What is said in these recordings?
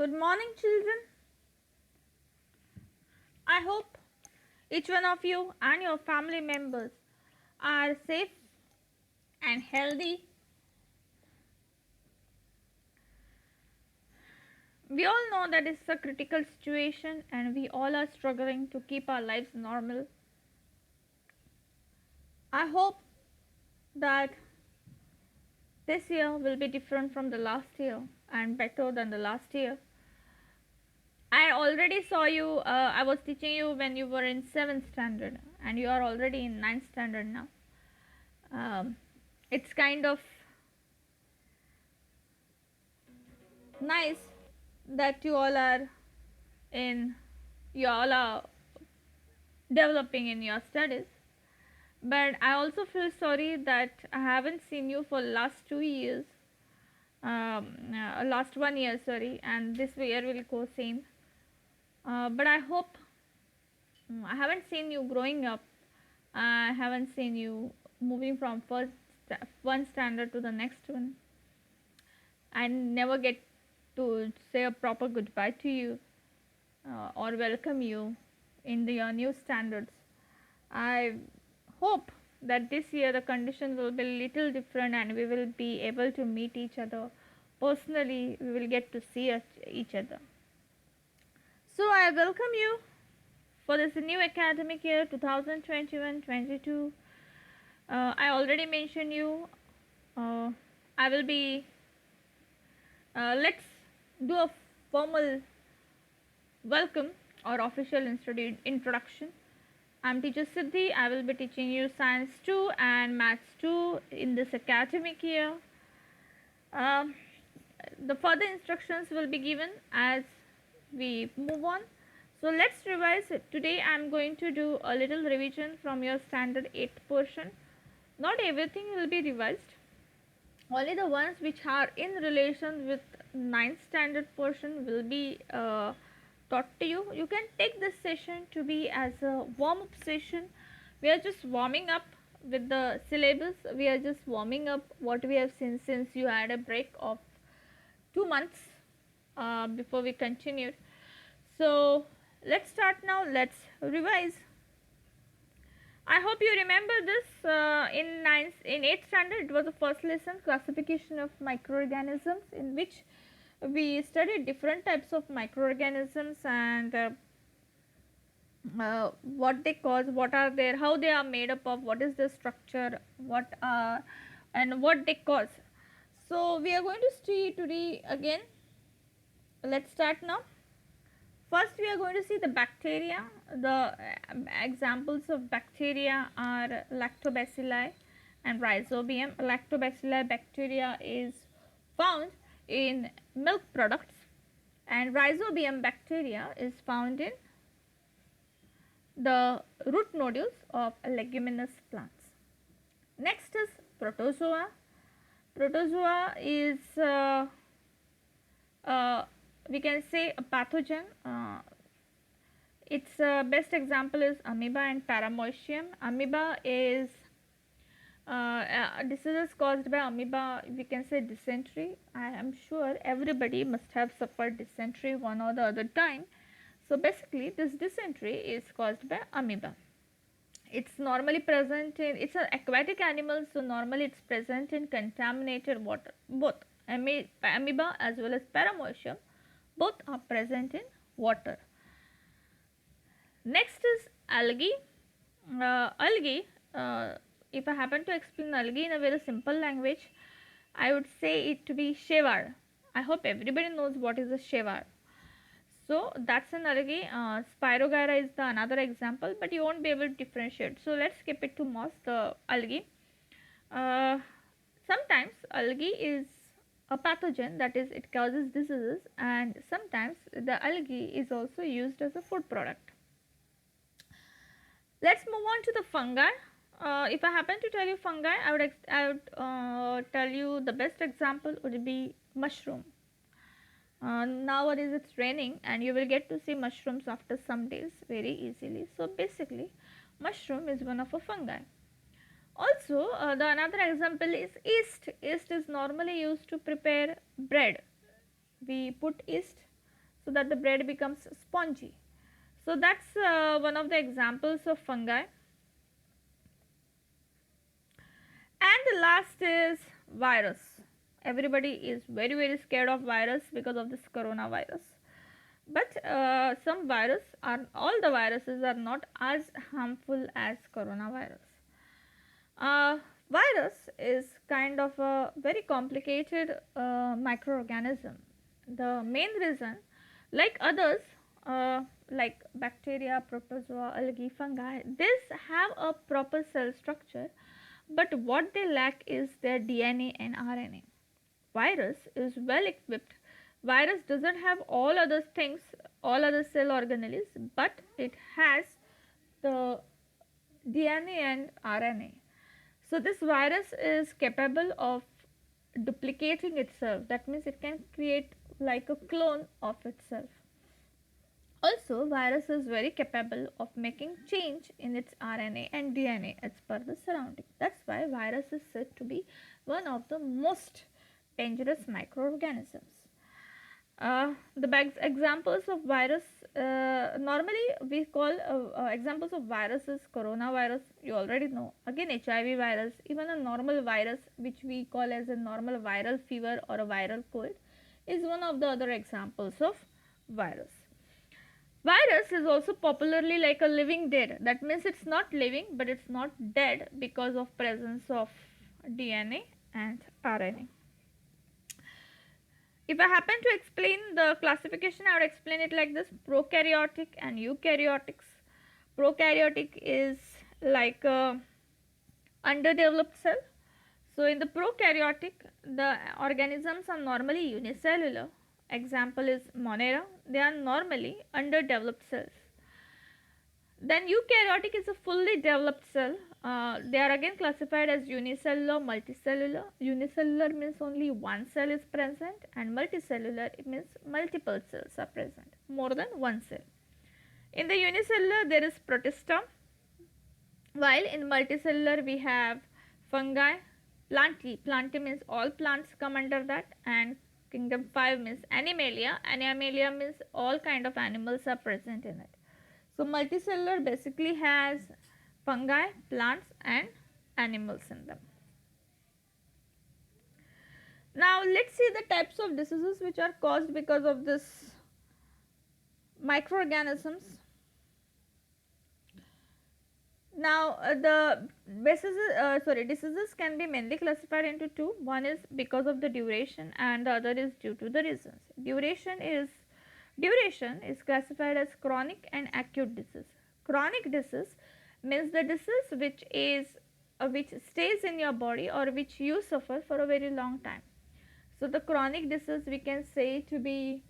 Good morning, children. I hope each one of you and your family members are safe and healthy. We all know that it's a critical situation and we all are struggling to keep our lives normal. I hope that this year will be different from the last year and better than the last year. I already saw you, I was teaching you when you were in 7th standard and you are already in 9th standard now. It's kind of nice that you all are developing in your studies, but I also feel sorry that I haven't seen you for last 2 years, last 1 year, sorry, and this year will go same. But I hope I haven't seen you growing up. I haven't seen you moving from one standard to the next one. I never get to say a proper goodbye to you or welcome you in your new standards. I hope that this year the conditions will be little different and we will be able to meet each other personally. We will get to see each other. So I welcome you for this new academic year 2021-22. I already mentioned you. I will be. Let's do a formal welcome or official introduction. I'm teacher Siddhi. I will be teaching you science 2 and maths 2 in this academic year. The further instructions will be given as we move on. So let's revise it. Today I'm going to do a little revision from your standard 8 portion. Not everything will be revised. Only the ones which are in relation with 9th standard portion will be taught to you. You can take this session to be as a warm-up session. We are just warming up with the syllabus. We are just warming up what we have seen since you had a break of 2 months before we continued. So let's start now. Let's revise. I hope you remember this in 8th standard. It was the first lesson, classification of microorganisms, in which we studied different types of microorganisms and what they cause, what are there, how they are made up of, what is the structure, and what they cause. So we are going to see today again. Let's start now. First we are going to see the bacteria. The examples of bacteria are lactobacilli and rhizobium. Lactobacilli bacteria is found in milk products and rhizobium bacteria is found in the root nodules of leguminous plants. Next is protozoa. Protozoa is we can say a pathogen. Its best example is amoeba and paramoecium. Amoeba is diseases caused by amoeba. We can say dysentery. I am sure everybody must have suffered dysentery one or the other time. So basically this dysentery is caused by amoeba. It's normally present in, it's an aquatic animal, so normally it's present in contaminated water. Both amoeba as well as paramoecium, both are present in water. Next is algae. Algae, if I happen to explain algae in a very simple language, I would say it to be shewar. I hope everybody knows what is a shewar. So that's an algae. Spirogyra is the another example, but you won't be able to differentiate. So let's skip it to moss, the algae. Sometimes algae is a pathogen, that is it causes diseases, and sometimes the algae is also used as a food product. Let's move on to the fungi. If I happen to tell you fungi, I would tell you the best example would be mushroom. Nowadays it's raining and you will get to see mushrooms after some days very easily. So basically mushroom is one of a fungi. Also the another example is yeast. Yeast is normally used to prepare bread. We put yeast so that the bread becomes spongy. So that's one of the examples of fungi. And the last is virus. Everybody is very scared of virus because of this coronavirus. But some virus are, all the viruses are not as harmful as coronavirus. Uh, Virus is kind of a very complicated microorganism. The main reason, like others, like bacteria, protozoa, algae, fungi, these have a proper cell structure, but what they lack is their DNA and RNA. Virus is well equipped. Virus doesn't have all other things, all other cell organelles, but it has the DNA and RNA. So this virus is capable of duplicating itself. That means it can create like a clone of itself. Also, virus is very capable of making change in its RNA and DNA as per the surrounding. That's why virus is said to be one of the most dangerous microorganisms. The examples of virus, normally we call examples of viruses coronavirus, you already know. Again, HIV virus, even a normal virus which we call as a normal viral fever or a viral cold is one of the other examples of virus. Virus is also popularly like a living dead. That means it's not living but it's not dead because of presence of DNA and RNA. If I happen to explain the classification, I would explain it like this: prokaryotic and eukaryotics. Prokaryotic is like a underdeveloped cell. So in the prokaryotic, the organisms are normally unicellular. Example is Monera. They are normally underdeveloped cells. Then eukaryotic is a fully developed cell. They are again classified as unicellular, multicellular. Unicellular means only one cell is present, and multicellular means multiple cells are present, more than one cell. In the unicellular there is protista, while in multicellular we have fungi, plantae. Plantae means all plants come under that, and kingdom 5 means animalia. Animalia means all kind of animals are present in it. So multicellular basically has fungi, plants and animals in them. Now let's see the types of diseases which are caused because of this microorganisms. Now the diseases can be mainly classified into two. One is because of the duration and the other is due to the reasons. Duration is classified as chronic and acute disease. Chronic disease means the disease which stays in your body or which you suffer for a very long time. So the chronic disease we can say to be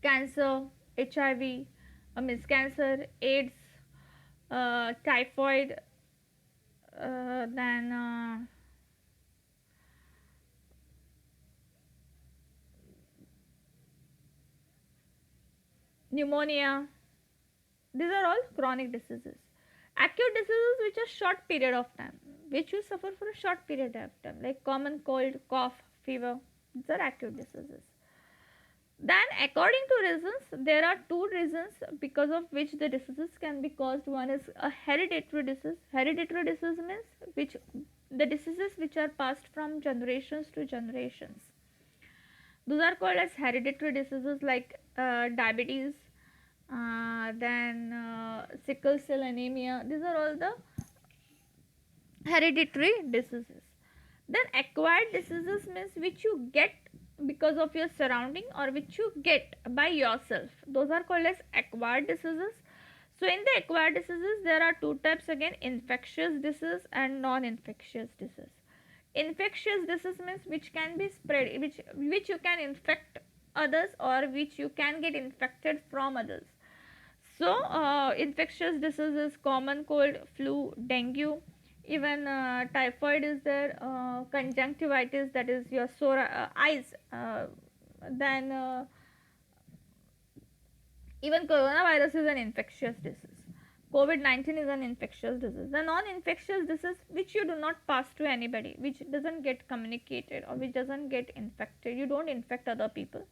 cancer, HIV, means cancer, AIDS, typhoid, then pneumonia. These are all chronic diseases. Acute diseases which are short period of time, which you suffer for a short period of time, like common cold, cough, fever. These are acute diseases. Then according to reasons, there are two reasons because of which the diseases can be caused. One is a hereditary disease. Hereditary disease means the diseases which are passed from generations to generations. Those are called as hereditary diseases like diabetes, then sickle cell anemia. These are all the hereditary diseases. Then acquired diseases means which you get because of your surrounding or which you get by yourself. Those are called as acquired diseases. So in the acquired diseases there are two types again: infectious disease and non-infectious disease. Infectious disease means which can be spread, which you can infect others or which you can get infected from others. So infectious diseases: common cold, flu, dengue, even typhoid is there, conjunctivitis, that is your sore eyes, then even coronavirus is an infectious disease. COVID-19 is an infectious disease. The non-infectious disease which you do not pass to anybody, which doesn't get communicated or which doesn't get infected, you don't infect other people.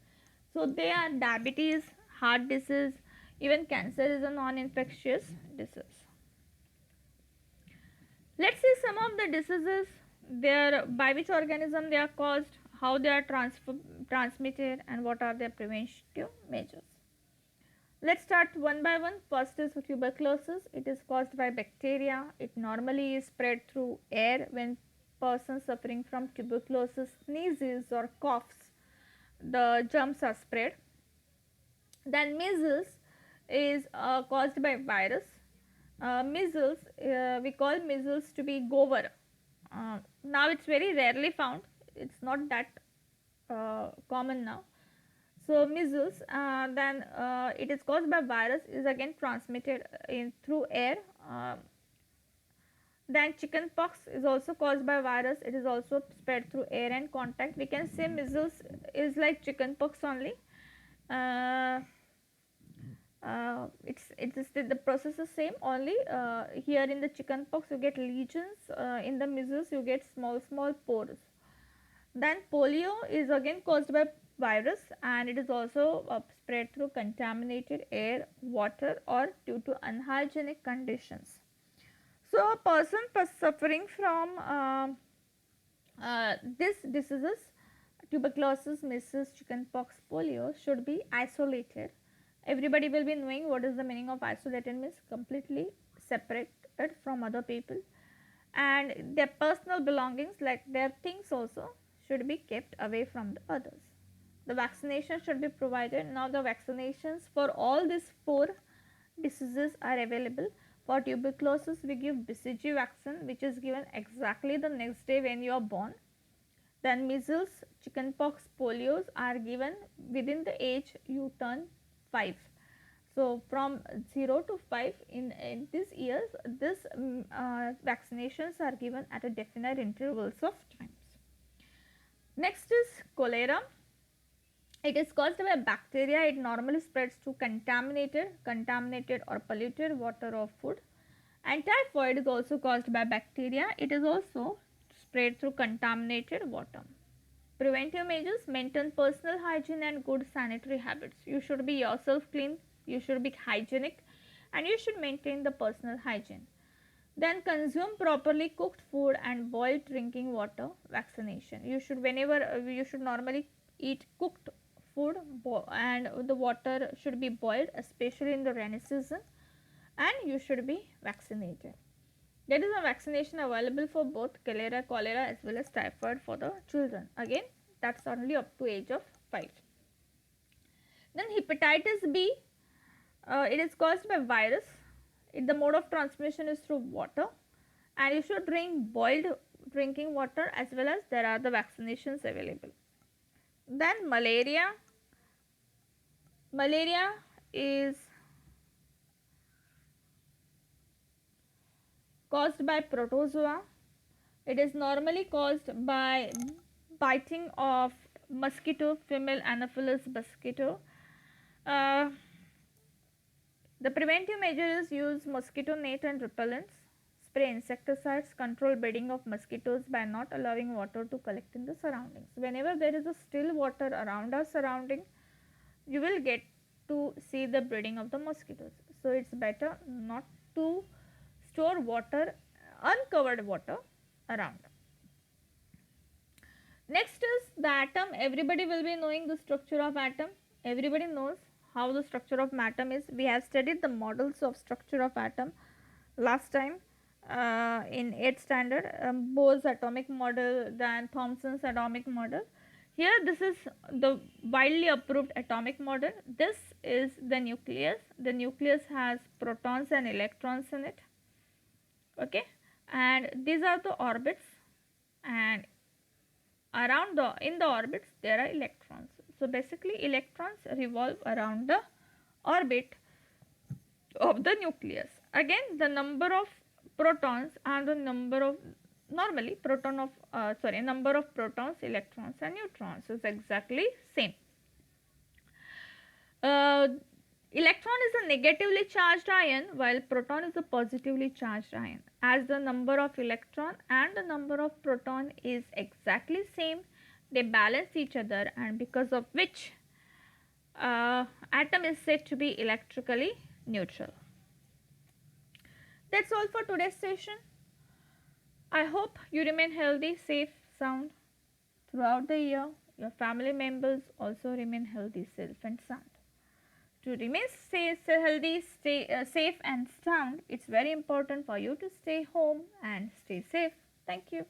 So they are diabetes, heart disease, even cancer is a non-infectious disease. Let's see some of the diseases, their by which organism they are caused, how they are transmitted, and what are their preventive measures. Let's start one by one. First is tuberculosis. It is caused by bacteria. It normally is spread through air. When person suffering from tuberculosis sneezes or coughs, the germs are spread. Then measles is caused by virus. Measles, we call measles to be gover. Now it's very rarely found. It's not that common now. So measles, then it is caused by virus, is again transmitted in through air. Then chicken pox is also caused by virus. It is also spread through air and contact. We can say measles is like chicken pox only. Uh, it's the process is same, only here in the chicken pox you get lesions, in the measles you get small pores. Then polio is again caused by virus, and it is also spread through contaminated air, water, or due to unhygienic conditions. So a person suffering from this diseases, tuberculosis, measles, chickenpox, polio, should be isolated. Everybody will be knowing what is the meaning of isolated, means completely separated from other people, and their personal belongings like their things also should be kept away from the others. The vaccination should be provided. Now the vaccinations for all these 4 diseases are available. For tuberculosis we give BCG vaccine, which is given exactly the next day when you are born. Then measles, chickenpox, polios are given within the age you turn 5. So from 0 to 5 in these years, this vaccinations are given at a definite intervals of times. Next is cholera. It is caused by bacteria. It normally spreads through contaminated or polluted water or food. And typhoid is also caused by bacteria. It is also spread through contaminated water. Preventive measures: maintain personal hygiene and good sanitary habits. You should be yourself clean, you should be hygienic, and you should maintain the personal hygiene. Then consume properly cooked food and boiled drinking water. Vaccination: you should, whenever you should normally eat cooked food, and the water should be boiled, especially in the rainy season, and you should be vaccinated. There is a vaccination available for both cholera as well as typhoid for the children. Again, that's only up to age of 5. Then hepatitis B, it is caused by virus. The mode of transmission is through water, and you should drink boiled drinking water, as well as there are the vaccinations available. Then malaria. Malaria is caused by protozoa. It is normally caused by biting of mosquito, female Anopheles mosquito. The preventive measures: use mosquito net and repellents, spray insecticides, control breeding of mosquitoes by not allowing water to collect in the surroundings. Whenever there is a still water around our surrounding, you will get to see the breeding of the mosquitoes. So it's better not to store water, uncovered water around. Next is the atom. Everybody will be knowing the structure of atom. Everybody knows how the structure of atom is. We have studied the models of structure of atom last time in 8th standard, Bohr's atomic model, then Thomson's atomic model. Here this is the widely approved atomic model. This is the nucleus. The nucleus has protons and electrons in it. Okay, and these are the orbits, and around in the orbits there are electrons. So basically electrons revolve around the orbit of the nucleus. Again, the number of protons and the number of number of protons, electrons and neutrons is exactly same. Electron is a negatively charged ion, while proton is a positively charged ion. As the number of electron and the number of proton is exactly same, they balance each other, and because of which Atom is said to be electrically neutral. That's all for today's session. I hope you remain healthy, safe, sound throughout the year. Your family members also remain healthy, safe, and sound. To remain healthy, stay safe and sound, it's very important for you to stay home and stay safe. Thank you.